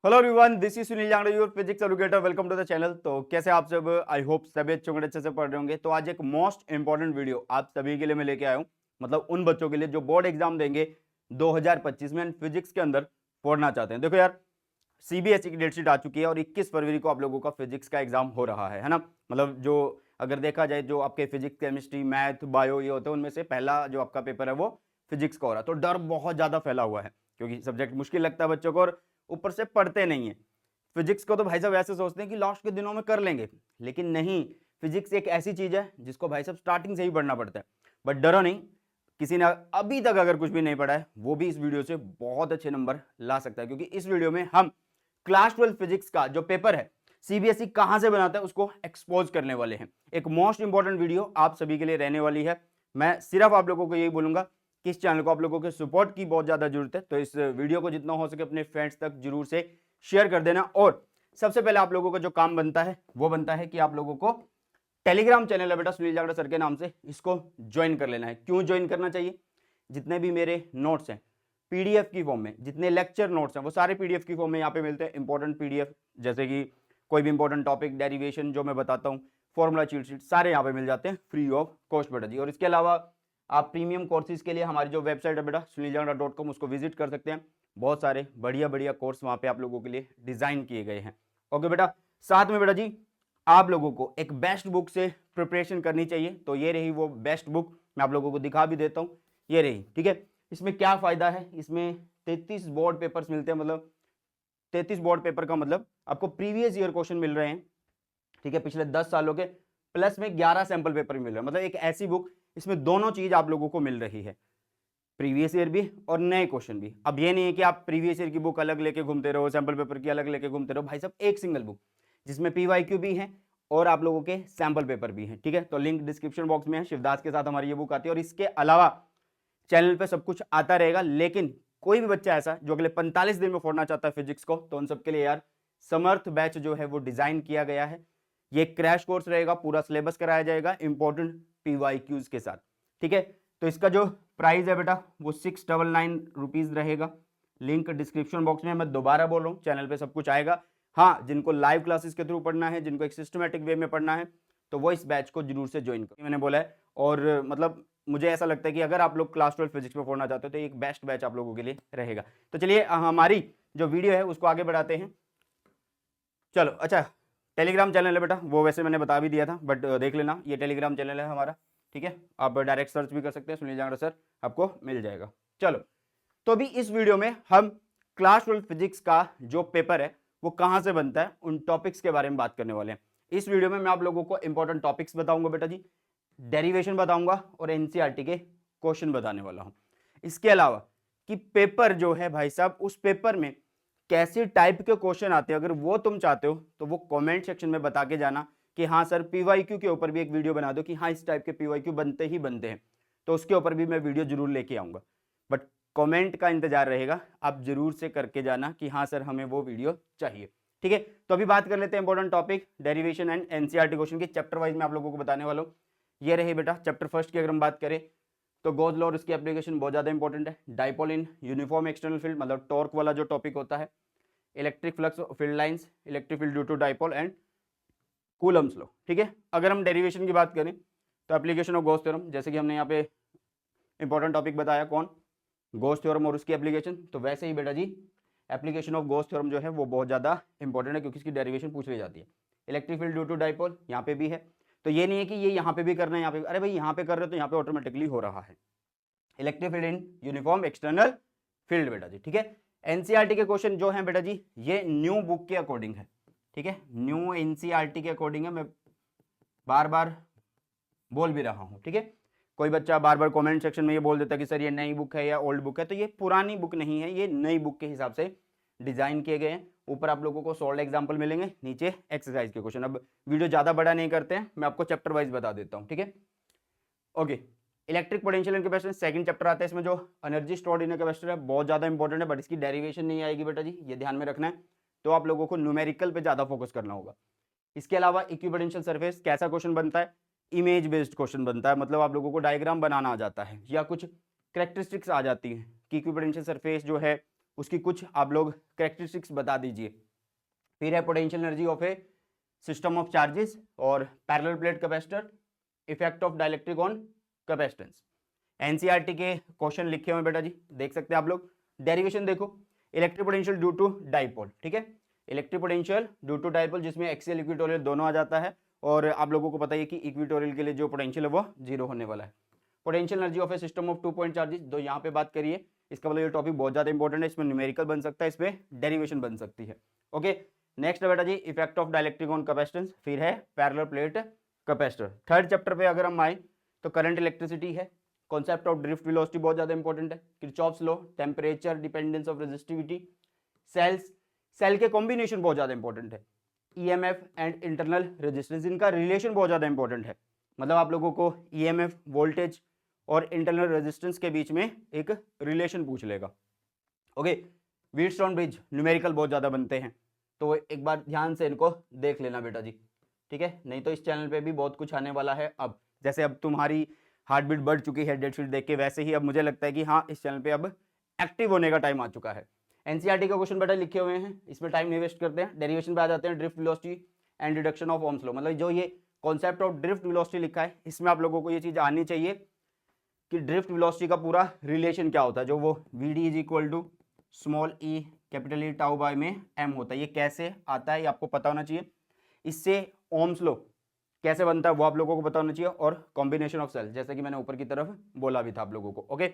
Hello everyone, this is Sunil Jangra, your physics educator. Welcome to the channel. तो कैसे आप सब? आई होप सभी अच्छे से पढ़ रहे होंगे। तो आज एक मोस्ट इंपॉर्टेंट वीडियो आप सभी के लिए मैं लेके आया हूँ, मतलब उन बच्चों के लिए जो बोर्ड एग्जाम देंगे 2025 में फिजिक्स के अंदर पढ़ना चाहते हैं। देखो यार, सीबीएसई की डेट शीट आ चुकी है और 21 फरवरी को आप लोगों का फिजिक्स का एग्जाम हो रहा है ना। मतलब जो अगर देखा जाए, जो आपके फिजिक्स, केमिस्ट्री, मैथ, बायो ये होते हैं, उनमें से पहला जो आपका पेपर है वो फिजिक्स का हो रहा है। तो डर बहुत ज्यादा फैला हुआ है क्योंकि सब्जेक्ट मुश्किल लगता है बच्चों को और ऊपर से पढ़ते नहीं है। फिजिक्स को तो भाई साहब ऐसे सोचते हैं कि लास्ट के दिनों में कर लेंगे, लेकिन नहीं। फिजिक्स एक ऐसी चीज है जिसको भाई साहब स्टार्टिंग से ही पढ़ना पड़ता है। बट डरो नहीं, किसी ने अभी तक अगर कुछ भी नहीं पढ़ा है वो भी इस वीडियो से बहुत अच्छे नंबर ला सकता है, क्योंकि इस वीडियो में हम क्लास 12 फिजिक्स का जो पेपर है सीबीएसई कहां से बनाता है उसको एक्सपोज करने वाले हैं। एक मोस्ट इंपॉर्टेंट वीडियो आप सभी के लिए रहने वाली है। मैं सिर्फ आप लोगों को यही बोलूंगा कि इस चैनल को आप लोगों के सपोर्ट की बहुत ज्यादा जरूरत है, तो इस वीडियो को जितना हो सके अपने फ्रेंड्स तक जरूर से शेयर कर देना। और सबसे पहले आप लोगों का जो काम बनता है वो बनता है कि आप लोगों को टेलीग्राम चैनल है बेटा सुनील जांगड़ा सर के नाम से, इसको ज्वाइन कर लेना है। क्यों ज्वाइन करना चाहिए? जितने भी मेरे नोट्स हैं पीडीएफ की फॉर्म में, जितने लेक्चर नोट्स हैं वो सारे पीडीएफ की फॉर्म में यहाँ पे मिलते हैं। इंपॉर्टेंट पीडीएफ जैसे कि कोई भी इंपॉर्टेंट टॉपिक, डेरिवेशन जो मैं बताता हूँ, फॉर्मूला चीट शीट, सारे यहाँ पे मिल जाते हैं फ्री ऑफ कॉस्ट बेटा जी। और इसके अलावा आप प्रीमियम कोर्सेज के लिए हमारी जो वेबसाइट है बेटा suniljangra.com उसको विजिट कर सकते हैं। बहुत सारे बढ़िया बढ़िया कोर्स वहाँ पे आप लोगों के लिए डिजाइन किए गए हैं। ओके बेटा, साथ में बेटा जी आप लोगों को एक बेस्ट बुक से प्रिपरेशन करनी चाहिए। तो ये रही वो बेस्ट बुक, मैं आप लोगों को दिखा भी देता हूँ, ये रही। ठीक है, इसमें क्या फायदा है? इसमें 33 बोर्ड पेपर्स मिलते हैं, मतलब 33 बोर्ड पेपर का मतलब आपको प्रीवियस ईयर क्वेश्चन मिल रहे हैं। ठीक है, पिछले 10 सालों के, प्लस में 11 सैंपल पेपर भी मिल रहे हैं। मतलब एक ऐसी बुक, इसमें दोनों चीज आप लोगों को मिल रही है, प्रीवियस ईयर भी और नए क्वेश्चन भी। अब ये नहीं है कि आप प्रीवियस ईयर की बुक अलग लेके घूमते रहो, सैंपल पेपर की अलग लेके घूमते रहो। भाई साहब एक सिंगल बुक जिसमें पीवाईक्यू भी है और आप लोगों के सैंपल पेपर भी हैं। ठीक है, तो लिंक डिस्क्रिप्शन बॉक्स में है। शिवदास के साथ हमारी ये बुक आती है और इसके अलावा चैनल पे सब कुछ आता रहेगा। लेकिन कोई भी बच्चा ऐसा जो अगले 45 दिन में पढ़ना चाहता है फिजिक्स को, तो उन सबके लिए यार समर्थ बैच जो है वो डिजाइन किया गया है। ये क्रैश कोर्स रहेगा, पूरा सिलेबस कराया जाएगा इंपॉर्टेंट पीवाईक्यूज के साथ। ठीक है, तो इसका जो प्राइस है बेटा वो 699 रुपीज रहेगा। लिंक डिस्क्रिप्शन बॉक्स में। मैं दोबारा बोल रहा हूँ, चैनल पे सब कुछ आएगा। हाँ, जिनको लाइव क्लासेस के थ्रू पढ़ना है, जिनको एक सिस्टमेटिक वे में पढ़ना है, तो वो इस बैच को जरूर से ज्वाइन करें, मैंने बोला है। और मतलब मुझे ऐसा लगता है कि अगर आप लोग क्लास 12 फिजिक्स में पढ़ना चाहते हो तो एक बेस्ट बैच आप लोगों के लिए रहेगा। तो चलिए हमारी जो वीडियो है उसको आगे बढ़ाते हैं। चलो अच्छा, टेलीग्राम चैनल है बेटा, वो वैसे मैंने बता भी दिया था, बट देख लेना, ये टेलीग्राम चैनल है हमारा। ठीक है, आप डायरेक्ट सर्च भी कर सकते हैं, सुनील जांगड़ा सर, आपको मिल जाएगा। चलो, तो अभी इस वीडियो में हम क्लास 12 फिजिक्स का जो पेपर है वो कहां से बनता है, उन टॉपिक्स के बारे में बात करने वाले हैं। इस वीडियो में मैं आप लोगों को इंपॉर्टेंट टॉपिक्स बताऊंगा बेटा जी, डेरिवेशन बताऊंगा और एनसीईआरटी के क्वेश्चन बताने वाला हूं। इसके अलावा कि पेपर जो है भाई साहब, उस पेपर में कैसे टाइप के क्वेश्चन आते हैं, अगर वो तुम चाहते हो तो वो कमेंट सेक्शन में बता के जाना कि हाँ सर पीवाईक्यू के ऊपर भी एक वीडियो बना दो कि हाँ इस टाइप के पीवाईक्यू बनते ही बनते हैं, तो उसके ऊपर भी मैं वीडियो जरूर लेके आऊंगा। बट कमेंट का इंतजार रहेगा, आप जरूर से करके जाना कि हाँ सर हमें वो वीडियो चाहिए। ठीक है, तो अभी बात कर लेते हैं important topic derivation and NCERT question की। चैप्टर वाइज मैं आप लोगों को बताने वाला हूँ। ये रही बेटा चैप्टर फर्स्ट की। अगर हम बात करें तो गॉस लॉ और इसकी एप्लीकेशन बहुत ज्यादा इंपॉर्टेंट है। Dipole in uniform external field, मतलब टॉर्क वाला जो टॉपिक होता है, electric flux field lines, electric field due to dipole and Coulomb's law. ठीक है, अगर हम डेरिवेशन की बात करें तो एप्लीकेशन ऑफ गॉस थ्योरम, जैसे कि हमने यहाँ पे इंपॉर्टेंट टॉपिक बताया कौन, गॉस थ्योरम और उसकी एप्लीकेशन, तो वैसे ही बेटा जी एप्लीकेशन ऑफ गॉस थ्योरम जो है वो बहुत ज्यादा इंपॉर्टेंट है क्योंकि इसकी डेरिवेशन पूछ ली जाती है। Electric field due to dipole यहाँ पे भी है, तो ये नहीं है कि ये यहाँ पे भी करना है, यहाँ पे अरे भाई यहाँ पे कर रहे हो तो यहाँ पे ऑटोमेटिकली हो रहा है। इलेक्ट्रिक फील्ड इन यूनिफॉर्म एक्सटर्नल फील्ड बेटा जी। ठीक है, एनसीईआरटी के क्वेश्चन जो हैं बेटा जी ये न्यू बुक के अकॉर्डिंग है। ठीक है, न्यू एनसीईआरटी के अकॉर्डिंग है, मैं बार बार बोल भी रहा हूं। ठीक है, कोई बच्चा बार बार कमेंट सेक्शन में ये बोल देता है कि सर ये नई बुक है या ओल्ड बुक है, तो ये पुरानी बुक नहीं है, ये नई बुक के हिसाब से डिजाइन किए गए हैं। ऊपर आप लोगों को सॉल्व एग्जाम्पल मिलेंगे, नीचे एक्सरसाइज के क्वेश्चन। अब वीडियो ज्यादा बड़ा नहीं करते हैं, मैं आपको चैप्टर वाइज बता देता हूँ। ठीक है, okay. Electric potential and capacitance second chapter आता है, इसमें जो एनर्जी स्टोर्ड इन कैपेसिटर है बहुत ज्यादा इंपॉर्टेंट है, बट इसकी डेरिवेशन नहीं आएगी बेटा जी, ये ध्यान में रखना है। तो आप लोगों को न्यूमेरिकल पे ज्यादा फोकस करना होगा। इसके अलावा इक्विपोटेंशियल सरफेस कैसा क्वेश्चन बनता है, इमेज बेस्ड क्वेश्चन बनता है, मतलब आप लोगों को डायग्राम बनाना आ जाता है या कुछ कैरेक्टरिस्टिक्स आ जाती हैं कि इक्विपोटेंशियल सरफेस जो है उसकी कुछ आप लोग कैरेक्टरिस्टिक्स बता दीजिए। फिर है potential energy of a system of charges और parallel plate capacitor, effect of dielectric on capacitance. NCERT के क्वेश्चन लिखे हुए बेटा जी, देख सकते हैं आप लोग। डेरिवेशन देखो, electric potential due to dipole, ठीक है, electric potential due to dipole, जिसमें एक्सियल इक्वेटोरियल दोनों आ जाता है, और आप लोगों को पता है कि इक्वेटोरियल के लिए जो पोटेंशियल है वो जीरो होने वाला है। Potential energy of a system of 2 point charges, तो यहाँ पे बात करिए, इसका मतलब ये टॉपिक बहुत ज्यादा इंपॉर्टेंट है, इसमें न्यूमेरिकल बन सकता है, इसमें डेरिवेशन बन सकती है। ओके, नेक्स्ट है बेटा जी effect of dielectric on capacitance, फिर है parallel plate capacitor. Third chapter पे अगर हम आए तो करंट इलेक्ट्रिसिटी है, कॉन्सेप्ट ऑफ ड्रिफ्ट वेलोसिटी बहुत ज्यादा इंपॉर्टेंट है, Kirchhoff's law, temperature dependence of resistivity, cells, cell के कॉम्बिनेशन बहुत ज्यादा इंपॉर्टेंट है, ईएमएफ एंड इंटरनल रेजिस्टेंस, इनका रिलेशन बहुत ज्यादा इंपॉर्टेंट है। मतलब आप लोगों को ईएमएफ, वोल्टेज और इंटरनल रेजिस्टेंस के बीच में एक रिलेशन पूछ लेगा। ओके, व्हीटस्टोन ब्रिज न्यूमेरिकल बहुत ज्यादा बनते हैं, तो एक बार ध्यान से इनको देख लेना बेटा जी, ठीक है, नहीं तो इस चैनल पे भी बहुत कुछ आने वाला है। अब जैसे अब तुम्हारी हार्ट बीट बढ़ चुकी है डेट शीट देख के, वैसे ही अब मुझे लगता है कि हाँ इस चैनल पे अब एक्टिव होने का टाइम आ चुका है। एनसीईआरटी का क्वेश्चन बेटा लिखे हुए हैं, इसमें टाइम नहीं वेस्ट करते हैं, डेरिवेशन पे आ जाते हैं। Drift velocity and reduction of Ohm's law, मतलब जो ये कॉन्सेप्ट ऑफ ड्रिफ्ट वेलोसिटी लिखा है, इसमें आप लोगों को ये चीज आनी चाहिए कि ड्रिफ्ट वेलोसिटी का पूरा रिलेशन क्या होता है, जो वो V is equal to small e capital E tau by में एम होता है, ये कैसे आता है ये आपको पता होना चाहिए। इससे ओम्स लॉ कैसे बनता है वो आप लोगों को पता होना चाहिए, और कॉम्बिनेशन ऑफ सेल, जैसे कि मैंने ऊपर की तरफ बोला भी था आप लोगों को। ओके,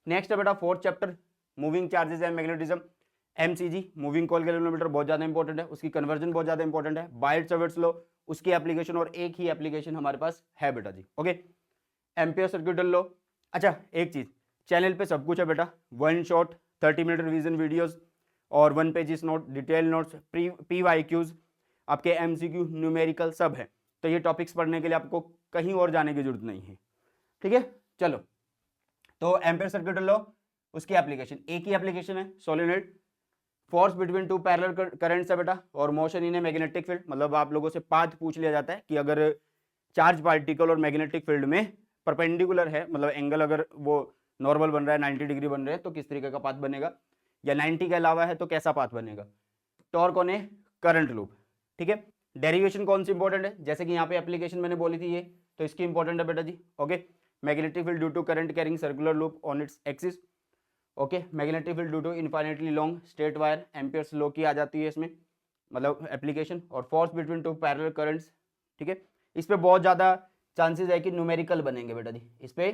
नेक्स्ट है बेटा fourth chapter moving charges and magnetism, MCG, moving coil calorimeter बहुत ज्यादा इंपॉर्टेंट है, उसकी कन्वर्जन बहुत ज्यादा इंपॉर्टेंट है, बायट-सावर्ट्स लॉ उसकी एप्लीकेशन, और एक ही एप्लीकेशन हमारे पास है बेटा जी। Okay, ampere circuital law. अच्छा एक चीज, चैनल पे सब कुछ है बेटा, one shot 30 minute revision videos और 1 pages note, detail notes, PYQs, आपके MCQ, न्यूमेरिकल सब है, तो ये टॉपिक्स पढ़ने के लिए आपको कहीं और जाने की जरूरत नहीं है, ठीक है। चलो, तो एम्पियर सर्किटल लॉ उसकी एप्लीकेशन, एक ही एप्लीकेशन है, solenoid, force between two parallel currents है बेटा, और motion in a magnetic field, मतलब आप लोगों से पाथ पूछ लिया जाता है कि अगर चार्ज पार्टिकल और मैग्नेटिक फील्ड में परपेंडिकुलर है, मतलब एंगल अगर वो नॉर्मल बन रहा है 90 डिग्री बन रहे हैं तो किस तरीके का पाथ बनेगा, या 90 के अलावा है तो कैसा पाथ बनेगा। Torque on A current loop, ठीक है। डेरिवेशन कौन सी इंपॉर्टेंट है, जैसे कि यहाँ पे एप्लीकेशन मैंने बोली थी ये, तो इसकी इंपॉर्टेंट है बेटा जी। Okay, magnetic field due to current carrying circular loop on its axis. Okay, magnetic field due to infinitely long straight wire, Ampere's law की आ जाती है इसमें, मतलब एप्लीकेशन, और force between two parallel currents, ठीक है। इस पे बहुत ज़्यादा चांसेस है कि न्यूमेरिकल बनेंगे बेटा जी, इस पे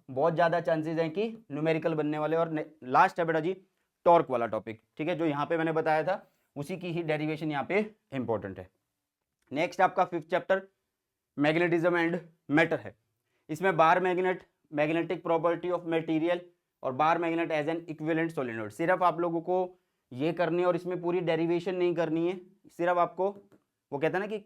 बहुत ज़्यादा चांसेस हैं कि न्यूमेरिकल बनने वाले। और लास्ट है बेटा जी टॉर्क वाला टॉपिक, ठीक है, जो यहाँ पे मैंने बताया था उसी की ही डेरिवेशन यहाँ पे इंपॉर्टेंट है। नेक्स्ट आपका fifth chapter magnetism and matter है, इसमें bar magnet, magnetic property of material और bar magnet as an equivalent solenoid, सिर्फ आप लोगों को ये करनी है, और इसमें पूरी डेरिवेशन नहीं करनी है, सिर्फ आपको वो कहते हैं ना कि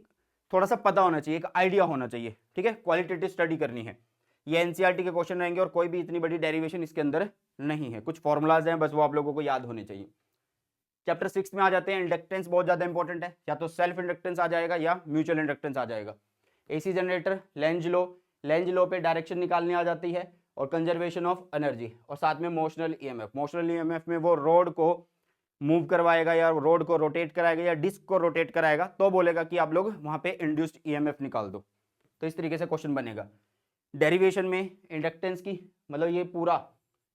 थोड़ा सा पता होना चाहिए, एक आइडिया होना चाहिए, ठीक है, क्वालिटेटिव स्टडी करनी है। ये एनसीईआरटी के क्वेश्चन रहेंगे, और कोई भी इतनी बड़ी डेरिवेशन इसके अंदर नहीं है, कुछ फॉर्मुलाज हैं बस वो आप लोगों को याद होने चाहिए। चैप्टर 6 में आ जाते हैं, इंडक्टेंस बहुत ज्यादा इंपॉर्टेंट है, या तो सेल्फ इंडक्टेंस आ जाएगा या म्यूचुअल इंडक्टेंस आ जाएगा। AC generator, Lenz law, Lenz law पे डायरेक्शन निकालनी आ जाती है, और कंजर्वेशन ऑफ एनर्जी, और साथ में मोशनल ईएमएफ, मोशनल ईएमएफ में वो रोड को मूव करवाएगा या रोड को रोटेट कराएगा या डिस्क को रोटेट कराएगा, तो बोलेगा कि आप लोग वहां पे इंड्यूस्ड ईएमएफ निकाल दो, तो इस तरीके से क्वेश्चन बनेगा। डेरिवेशन में इंडक्टेंस की, मतलब ये पूरा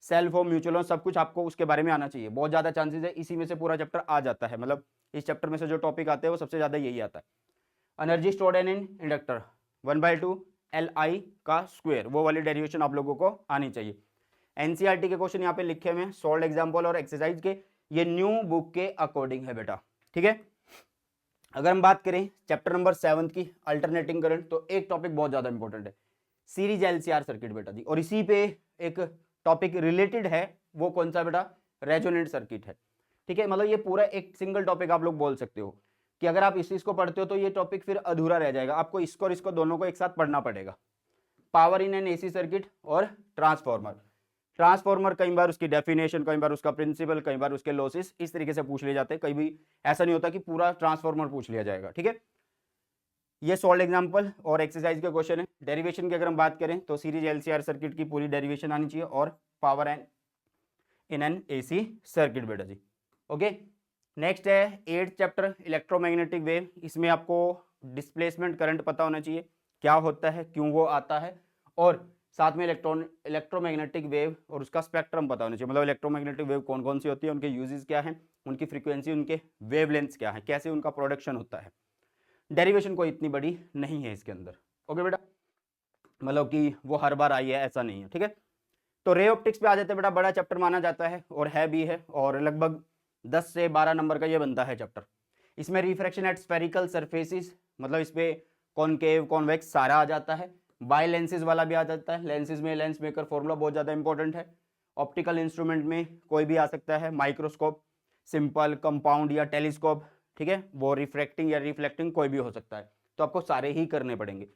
सेल्फ हो, म्यूचुअल हो, सब कुछ आपको उसके बारे में आना चाहिए, बहुत ज्यादा चांसेस है इसी में से पूरा चैप्टर आ जाता है, मतलब इस चैप्टर में से जो टॉपिक आते हैं वो सबसे ज्यादा यही आता है। Energy stored in inductor 1/2 LI का स्क्वायर, वो वाली डेरिवेशन आप लोगों को आनी चाहिए। एनसीईआरटी के क्वेश्चन यहाँ पे लिखे हुए हैं, सॉल्व एग्जाम्पल और एक्सरसाइज के, ये न्यू बुक के अकॉर्डिंग है बेटा, ठीक है। अगर हम बात करें चैप्टर नंबर 7 की अल्टरनेटिंग करंट, तो एक टॉपिक बहुत ज्यादा इंपॉर्टेंट है, सीरीज LCR सर्किट बेटा जी, और इसी पे एक टॉपिक रिलेटेड है, वो कौन सा बेटा, रेजोनेंट सर्किट है, ठीक है। मतलब ये पूरा एक सिंगल टॉपिक आप लोग बोल सकते हो कि अगर आप इस चीज को पढ़ते हो तो ये टॉपिक फिर अधूरा रह जाएगा, आपको इसको और इसको दोनों को एक साथ पढ़ना पड़ेगा। Power in an AC circuit और ट्रांसफॉर्मर, ट्रांसफॉर्मर कई बार उसकी डेफिनेशन, कई बार उसका प्रिंसिपल, कई बार उसके लॉसेस, इस तरीके से पूछ लिए जाते हैं, कई भी ऐसा नहीं होता कि पूरा ट्रांसफॉर्मर पूछ लिया जाएगा, ठीक है। ये सॉल्व एग्जांपल और एक्सरसाइज के क्वेश्चन है। डेरिवेशन की अगर हम बात करें तो सीरीज LCR सर्किट की पूरी डेरिवेशन आनी चाहिए, और power and in an AC circuit बेटा जी। ओके, नेक्स्ट है 8th चैप्टर इलेक्ट्रोमैग्नेटिक वेव। इसमें आपको डिस्प्लेसमेंट करंट पता होना चाहिए, क्या होता है, क्यों वो आता है, और साथ में इलेक्ट्रोमैग्नेटिक वेव और उसका स्पेक्ट्रम पता होना चाहिए, मतलब इलेक्ट्रोमैग्नेटिक वेव कौन कौन सी होती है, उनके यूजेस क्या हैं, उनकी फ्रीक्वेंसी, उनके वेवलेंथ्स क्या है, कैसे उनका प्रोडक्शन होता है। डेरिवेशन कोई इतनी बड़ी नहीं है इसके अंदर। ओके बेटा, मतलब कि वो हर बार आई है ऐसा नहीं है, ठीक है। तो रे ऑप्टिक्स पे आ जाते हैं बेटा, बड़ा चैप्टर माना जाता है और है भी है, और लगभग 10 से 12 नंबर का ये बनता है चैप्टर। इसमें रिफ्रैक्शन एट स्फेरिकल सरफेसिस, मतलब इस पे कॉनकेव कॉन्वेक्स सारा आ जाता है। बाय लेंसेज वाला भी आ जाता है, लेंसेज में लेंस मेकर फॉर्मूला बहुत ज़्यादा इंपॉर्टेंट है। ऑप्टिकल इंस्ट्रूमेंट में कोई भी आ सकता है, माइक्रोस्कोप, सिंपल, कंपाउंड या टेलीस्कोप, ठीक है, वो रिफ्रैक्टिंग या रिफ्लेक्टिंग कोई भी हो सकता है, तो आपको सारे ही करने पड़ेंगे।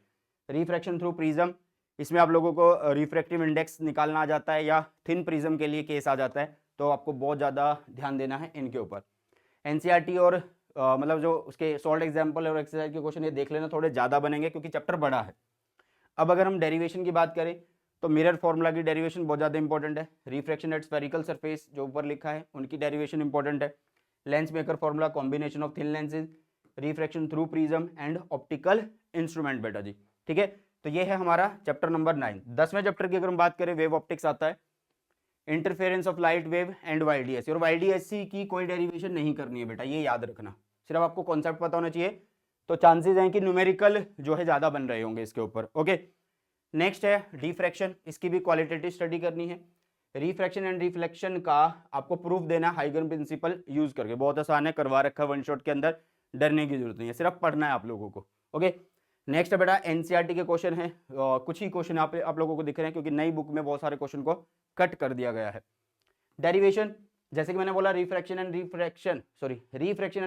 रिफ्रैक्शन थ्रू प्रिज्म, इसमें आप लोगों को रिफ्रैक्टिव इंडेक्स निकालना आ जाता है, या थिन प्रिज्म के लिए केस आ जाता है, तो आपको बहुत ज़्यादा ध्यान देना है इनके ऊपर। एनसीईआरटी और मतलब जो उसके सॉल्ट एग्जाम्पल और एक्सरसाइज के क्वेश्चन ये देख लेना, थोड़े ज़्यादा बनेंगे क्योंकि चैप्टर बड़ा है। अब अगर हम डेरिवेशन की बात करें तो मिरर फॉर्मूला की डेरिवेशन बहुत ज़्यादा इंपॉर्टेंट है। रिफ्रैक्शन एट स्फेरिकल सरफेस जो ऊपर लिखा है उनकी डेरिवेशन इंपॉर्टेंट है। Lens maker formula, combination of thin lenses, refraction through prism and optical instrument बेटा जी, ठीक है। तो ये है हमारा चैप्टर नंबर 9। 10वें चैप्टर की अगर हम बात करें, वेव ऑप्टिक्स आता है, interference of light wave and YDSC. और वाईडीएससी की कोई डेरिवेशन नहीं करनी है बेटा, ये याद रखना, सिर्फ आपको कॉन्सेप्ट पता होना चाहिए, तो चांसेस हैं कि न्यूमेरिकल जो है ज़्यादा बन रहे होंगे इसके ऊपर। ओके, नेक्स्ट है डिफ्रैक्शन, इसकी भी क्वालिटेटिव स्टडी करनी है। रिफ्रैक्शन एंड रिफ्लेक्शन का आपको प्रूफ देना हाइगन प्रिंसिपल यूज करके, बहुत आसान है, करवा रखा है वन शॉट के अंदर, डरने की जरूरत नहीं है, सिर्फ पढ़ना है आप लोगों को। ओके, नेक्स्ट है बेटा एनसीईआरटी के क्वेश्चन है, कुछ ही क्वेश्चन यहाँ पे आप लोगों को दिख रहे हैं क्योंकि नई बुक में बहुत सारे क्वेश्चन को कट कर दिया गया है। डेरिवेशन, जैसे कि मैंने बोला रिफ्रैक्शन एंड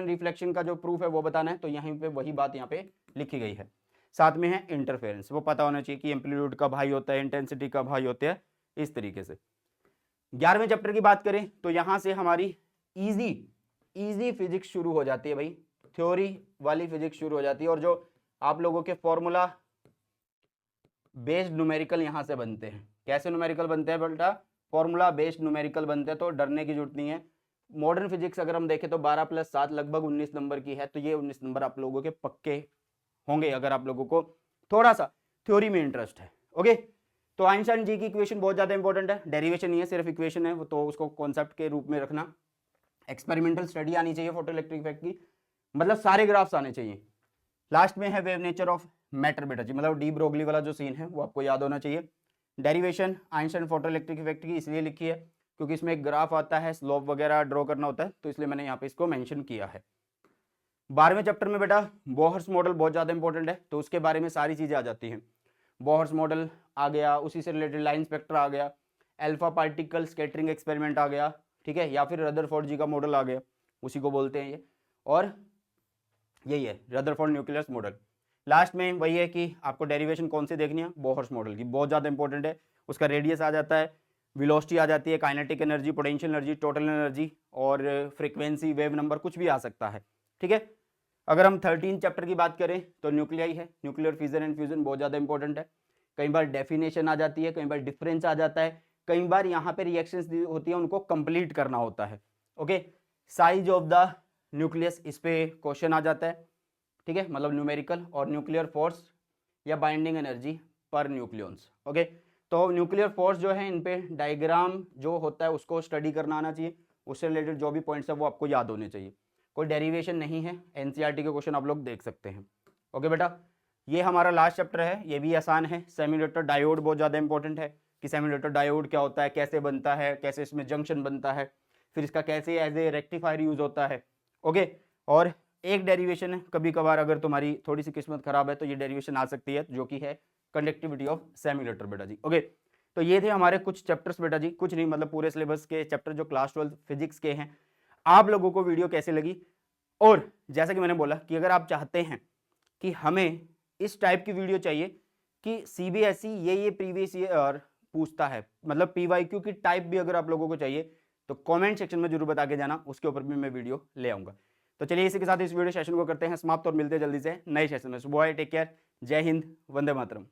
रिफ्लेक्शन का जो प्रूफ है वो बताना है, तो यहीं पे वही बात यहाँ पे लिखी गई है। साथ में है इंटरफेरेंस, वो पता होना चाहिए कि एम्पलीट्यूड कब हाई होता है, इंटेंसिटी कब हाई होती है, इस तरीके से। 11वें चैप्टर की बात करें तो यहाँ से हमारी इजी फिजिक्स शुरू हो जाती है भाई, थ्योरी वाली फिजिक्स शुरू हो जाती है, और जो आप लोगों के फॉर्मूला बेस्ड न्यूमेरिकल यहाँ से बनते हैं। कैसे न्यूमेरिकल बनते हैं बेटा? फॉर्मूला बेस्ड न्यूमेरिकल बनते हैं, तो डरने की जरूरत नहीं है। मॉडर्न फिजिक्स अगर हम देखें तो 12 + 7 लगभग 19 नंबर की है, तो ये 19 नंबर आप लोगों के पक्के होंगे अगर आप लोगों को थोड़ा सा थ्योरी में इंटरेस्ट है। ओके, तो आइंस्टाइन जी की इक्वेशन बहुत ज्यादा इंपॉर्टेंट है, डेरिवेशन नहीं है, सिर्फ इक्वेशन है, तो उसको कॉन्सेप्ट के रूप में रखना। एक्सपेरिमेंटल स्टडी आनी चाहिए फोटो इलेक्ट्रिक इफेक्ट की, मतलब सारे ग्राफ्स आने चाहिए। लास्ट में है वेव नेचर ऑफ मैटर बेटा जी, मतलब डी ब्रोगली वाला जो सीन है वो आपको याद होना चाहिए। Derivation Einstein photo electric effect की इसलिए लिखी है क्योंकि इसमें एक ग्राफ आता है, स्लोप वगैरह ड्रॉ करना होता है, तो इसलिए मैंने यहाँ पे इसको मेंशन किया है। 12वें चैप्टर में बेटा बोहर्स मॉडल बहुत ज़्यादा इंपॉर्टेंट है, तो उसके बारे में सारी चीज़ें आ जाती हैं। बोहर्स मॉडल आ गया, उसी से रिलेटेड लाइन स्पेक्टर आ गया, अल्फा पार्टिकल स्कैटरिंग एक्सपेरिमेंट आ गया, ठीक है, या फिर रदरफोर्ड जी का मॉडल आ गया, उसी को बोलते हैं ये, और यही है रदरफोर्ड न्यूक्लियस मॉडल। लास्ट में वही है कि आपको डेरिवेशन कौन सी देखनी है, बोहर्स मॉडल की, बहुत ज़्यादा इंपॉर्टेंट है। उसका रेडियस आ जाता है, वेलोसिटी आ जाती है, kinetic energy, potential energy, total energy, और फ्रीक्वेंसी, वेव नंबर, कुछ भी आ सकता है, ठीक है। अगर हम 13 चैप्टर की बात करें तो न्यूक्लियाई है, न्यूक्लियर फिजन एंड फ्यूजन बहुत ज़्यादा इंपॉर्टेंट है। कई बार डेफिनेशन आ जाती है, कई बार डिफरेंस आ जाता है, कई बार यहाँ पे रिएक्शंस होती है, उनको कंप्लीट करना होता है। Okay, size of the nucleus, इस पे क्वेश्चन आ जाता है, ठीक है, मतलब न्यूमेरिकल, और न्यूक्लियर फोर्स या बाइंडिंग एनर्जी पर न्यूक्लियॉन्स। ओके, तो न्यूक्लियर फोर्स जो है, इन पे डायग्राम जो होता है उसको स्टडी करना आना चाहिए, उससे रिलेटेड जो भी पॉइंट्स है वो आपको याद होने चाहिए। कोई डेरिवेशन नहीं है, एनसीईआरटी के क्वेश्चन आप लोग देख सकते हैं। ओके बेटा, ये हमारा लास्ट चैप्टर है, ये भी आसान है। सेमीकंडक्टर डायोड बहुत ज़्यादा इंपॉर्टेंट है कि सेमीकंडक्टर डायोड क्या होता है, कैसे बनता है, कैसे इसमें जंक्शन बनता है, फिर इसका कैसे एज ए रेक्टिफायर यूज होता है। ओके, और एक डेरिवेशन है, कभी कभार अगर तुम्हारी थोड़ी सी किस्मत खराब है तो ये डेरिवेशन आ सकती है, जो कि है कंडक्टिविटी ऑफ सेमीकंडक्टर बेटा जी। ओके, तो ये थे हमारे कुछ चैप्टर्स बेटा जी, कुछ नहीं मतलब पूरे सिलेबस के चैप्टर जो क्लास 12 फिजिक्स के हैं। आप लोगों को वीडियो कैसे लगी, और जैसा कि मैंने बोला कि अगर आप चाहते हैं कि हमें इस टाइप की वीडियो चाहिए कि सीबीएसई ये प्रीवियस ईयर पूछता है, मतलब पीवाईक्यू की टाइप भी अगर आप लोगों को चाहिए तो कमेंट सेक्शन में जरूर बता के जाना, उसके ऊपर भी मैं वीडियो ले आऊंगा। तो चलिए इसी के साथ इस वीडियो सेशन को करते हैं समाप्त, और मिलते हैं जल्दी से नए सेशन में। सुबह, टेक केयर, जय हिंद, वंदे मातरम।